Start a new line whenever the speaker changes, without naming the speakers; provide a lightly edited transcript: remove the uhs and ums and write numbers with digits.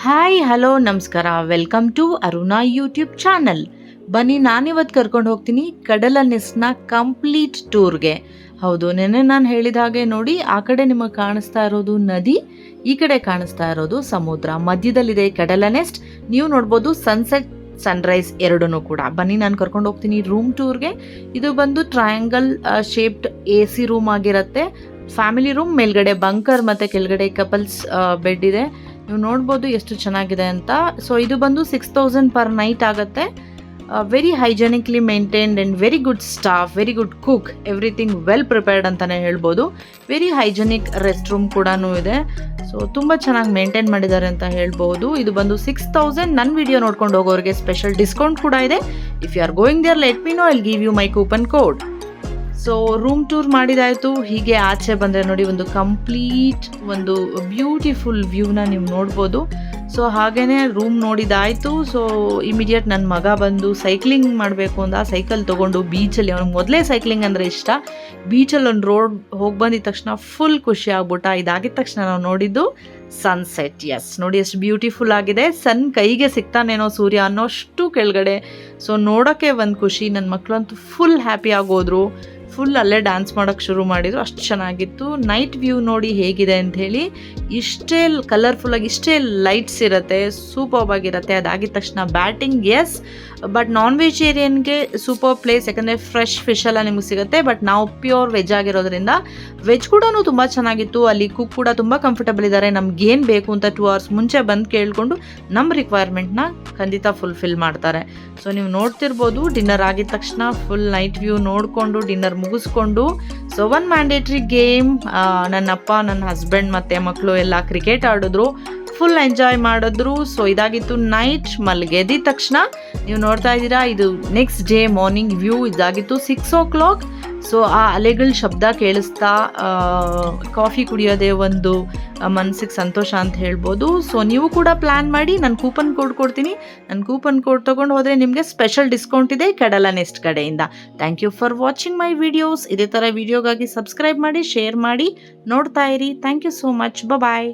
Hi hello ನಮಸ್ಕಾರ welcome to Aruna YouTube channel. ಬನ್ನಿ ನಾನಿವತ್ತು ಕರ್ಕೊಂಡು ಹೋಗ್ತೀನಿ ಕಡಲನೆಸ್ನ ಕಂಪ್ಲೀಟ್ ಟೂರ್ಗೆ. ಹೌದು, ನೆನ್ನೆ ನಾನು ಹೇಳಿದ ಹಾಗೆ ನೋಡಿ, ಆ ಕಡೆ ನಿಮಗೆ ಕಾಣಿಸ್ತಾ ಇರೋದು ನದಿ, ಈ ಕಡೆ ಕಾಣಿಸ್ತಾ ಇರೋದು ಸಮುದ್ರ. ಮಧ್ಯದಲ್ಲಿದೆ ಕಡಲನೆಸ್ಟ್. ನೀವು ನೋಡ್ಬೋದು ಸನ್ಸೆಟ್ ಸನ್ರೈಸ್ ಎರಡೂ ಕೂಡ. ಬನ್ನಿ ನಾನು ಕರ್ಕೊಂಡು ಹೋಗ್ತೀನಿ ರೂಮ್ ಟೂರ್ಗೆ. ಇದು ಬಂದು ಟ್ರಯಾಂಗಲ್ ಶೇಪ್ಡ್ AC ರೂಮ್ ಆಗಿರುತ್ತೆ. ಫ್ಯಾಮಿಲಿ ರೂಮ್, ಮೇಲ್ಗಡೆ ಬಂಕರ್ ಮತ್ತು ಕೆಳಗಡೆ ಕಪಲ್ಸ್ ಬೆಡ್ ಇದೆ. ನೀವು ನೋಡ್ಬೋದು ಎಷ್ಟು ಚೆನ್ನಾಗಿದೆ ಅಂತ. ಸೊ ಇದು ಬಂದು 6000 ಪರ್ ನೈಟ್ ಆಗುತ್ತೆ. Very hygienically maintained and very good staff, very good cook, everything well prepared ಅಂತಲೇ ಹೇಳ್ಬೋದು. ವೆರಿ ಹೈಜೆನಿಕ್ ರೆಸ್ಟ್ ರೂಮ್ ಕೂಡ ಇದೆ. ಸೊ ತುಂಬ ಚೆನ್ನಾಗಿ ಮೇಂಟೈನ್ ಮಾಡಿದ್ದಾರೆ ಅಂತ ಹೇಳ್ಬೋದು. ಇದು ಬಂದು 6000. ನನ್ನ ವಿಡಿಯೋ ನೋಡ್ಕೊಂಡು ಹೋಗೋರಿಗೆ ಸ್ಪೆಷಲ್ ಡಿಸ್ಕೌಂಟ್ ಕೂಡ ಇದೆ. If you are going there let me know, I give you my coupon code. So room tour ಮಾಡಿದಾಯಿತು. ಹೀಗೆ ಆಚೆ ಬಂದರೆ ನೋಡಿ, ಒಂದು ಕಂಪ್ಲೀಟ್ ಒಂದು ಬ್ಯೂಟಿಫುಲ್ ವ್ಯೂನ ನೀವು ನೋಡ್ಬೋದು. ಸೊ ಹಾಗೇ ರೂಮ್ ನೋಡಿದಾಯಿತು. ಸೊ ಇಮಿಡಿಯೇಟ್ ನನ್ನ ಮಗ ಬಂದು ಸೈಕ್ಲಿಂಗ್ ಮಾಡಬೇಕು ಅಂತ ಸೈಕಲ್ ತೊಗೊಂಡು ಬೀಚಲ್ಲಿ, ಅವ್ನಿಗೆ ಮೊದಲೇ ಸೈಕ್ಲಿಂಗ್ ಅಂದರೆ ಇಷ್ಟ. ಬೀಚಲ್ಲಿ ಒಂದು ರೋಡ್ ಹೋಗಿ ಬಂದಿದ ತಕ್ಷಣ ಫುಲ್ ಖುಷಿ ಆಗ್ಬಿಟ್ಟ. ಇದಾಗಿದ ತಕ್ಷಣ ನಾವು ನೋಡಿದ್ದು ಸನ್ಸೆಟ್. ಎಸ್, ನೋಡಿ ಎಷ್ಟು ಬ್ಯೂಟಿಫುಲ್ ಆಗಿದೆ. ಸನ್ ಕೈಗೆ ಸಿಗ್ತಾನೇನೋ ಸೂರ್ಯ ಅನ್ನೋಷ್ಟು ಕೆಳಗಡೆ. ಸೊ ನೋಡೋಕ್ಕೆ ಒಂದು ಖುಷಿ. ನನ್ನ ಮಕ್ಕಳಂತೂ ಫುಲ್ ಹ್ಯಾಪಿ ಆಗೋದ್ರು. ಫುಲ್ ಅಲ್ಲೇ ಡ್ಯಾನ್ಸ್ ಮಾಡೋಕ್ಕೆ ಶುರು ಮಾಡಿದರು. ಅಷ್ಟು ಚೆನ್ನಾಗಿತ್ತು. ನೈಟ್ ವ್ಯೂ ನೋಡಿ ಹೇಗಿದೆ ಅಂಥೇಳಿ. ಇಷ್ಟೇ ಕಲರ್ಫುಲ್ಲಾಗಿ, ಇಷ್ಟೇ ಲೈಟ್ಸ್ ಇರುತ್ತೆ, ಸೂಪರ್ಬ್ ಆಗಿರುತ್ತೆ. ಅದಾಗಿದ ತಕ್ಷಣ ಬ್ಯಾಟಿಂಗ್, ಎಸ್, ಬಟ್ ನಾನ್ ವೆಜಿಟೇರಿಯನ್ಗೆ ಸೂಪರ್ ಪ್ಲೇಸ್. ಯಾಕಂದರೆ ಫ್ರೆಶ್ ಫಿಶ್ ಎಲ್ಲ ನಿಮಗೆ ಸಿಗುತ್ತೆ. ಬಟ್ ನಾವು ಪ್ಯೂರ್ ವೆಜ್ ಆಗಿರೋದ್ರಿಂದ ವೆಜ್ ಕೂಡ ತುಂಬ ಚೆನ್ನಾಗಿತ್ತು. ಅಲ್ಲಿ ಕುಕ್ ಕೂಡ ತುಂಬ ಕಂಫರ್ಟಬಲ್ ಇದ್ದಾರೆ. ನಮ್ಗೇನು ಬೇಕು ಅಂತ 2 hours ಮುಂಚೆ ಬಂದು ಕೇಳಿಕೊಂಡು ನಮ್ಮ ರಿಕ್ವೈರ್ಮೆಂಟ್ನ ಖಂಡಿತ ಫುಲ್ಫಿಲ್ ಮಾಡ್ತಾರೆ. ಸೊ ನೀವು ನೋಡ್ತಿರ್ಬೋದು, ಡಿನ್ನರ್ ಆಗಿದ ತಕ್ಷಣ ಫುಲ್ ನೈಟ್ ವ್ಯೂ ನೋಡಿಕೊಂಡು ಡಿನ್ನರ್ ಮುಗಿಸ್ಕೊಂಡು, ಸೊ ಒಂದು ಮ್ಯಾಂಡೇಟ್ರಿ ಗೇಮ್, ನನ್ನ ಅಪ್ಪ, ನನ್ನ ಹಸ್ಬೆಂಡ್ ಮತ್ತು ಮಕ್ಕಳು ಎಲ್ಲ ಕ್ರಿಕೆಟ್ ಆಡಿದ್ರು. ಫುಲ್ ಎಂಜಾಯ್ ಮಾಡಿದ್ರು. ಸೊ ಇದಾಗಿತ್ತು ನೈಟ್. ಮಲ್ಗೆದ್ದ ತಕ್ಷಣ ನೀವು ನೋಡ್ತಾ ಇದ್ದೀರಾ, ಇದು ನೆಕ್ಸ್ಟ್ ಡೇ ಮಾರ್ನಿಂಗ್ ವ್ಯೂ. ಇದಾಗಿತ್ತು 6 o'clock. ಸೊ ಆ ಅಲೆಗಳ ಶಬ್ದ ಕೇಳಿಸ್ತಾ ಕಾಫಿ ಕುಡಿಯೋದೇ ಒಂದು ಮನಸ್ಸಿಗೆ ಸಂತೋಷ ಅಂತ ಹೇಳ್ಬೋದು. ಸೊ ನೀವು ಕೂಡ ಪ್ಲ್ಯಾನ್ ಮಾಡಿ. ನಾನು ಕೂಪನ್ ಕೋಡ್ ಕೊಡ್ತೀನಿ. ನನ್ನ ಕೂಪನ್ ಕೋಡ್ ತೊಗೊಂಡು ಹೋದರೆ ನಿಮಗೆ ಸ್ಪೆಷಲ್ ಡಿಸ್ಕೌಂಟ್ ಇದೆ ಕಡಲನೆಸ್ಟ್ ಕಡೆಯಿಂದ. Thank you for watching my videos. ಇದೇ ಥರ ವಿಡಿಯೋಗಾಗಿ ಸಬ್ಸ್ಕ್ರೈಬ್ ಮಾಡಿ, ಶೇರ್ ಮಾಡಿ, ನೋಡ್ತಾ ಇರಿ. Thank you so much. Bye.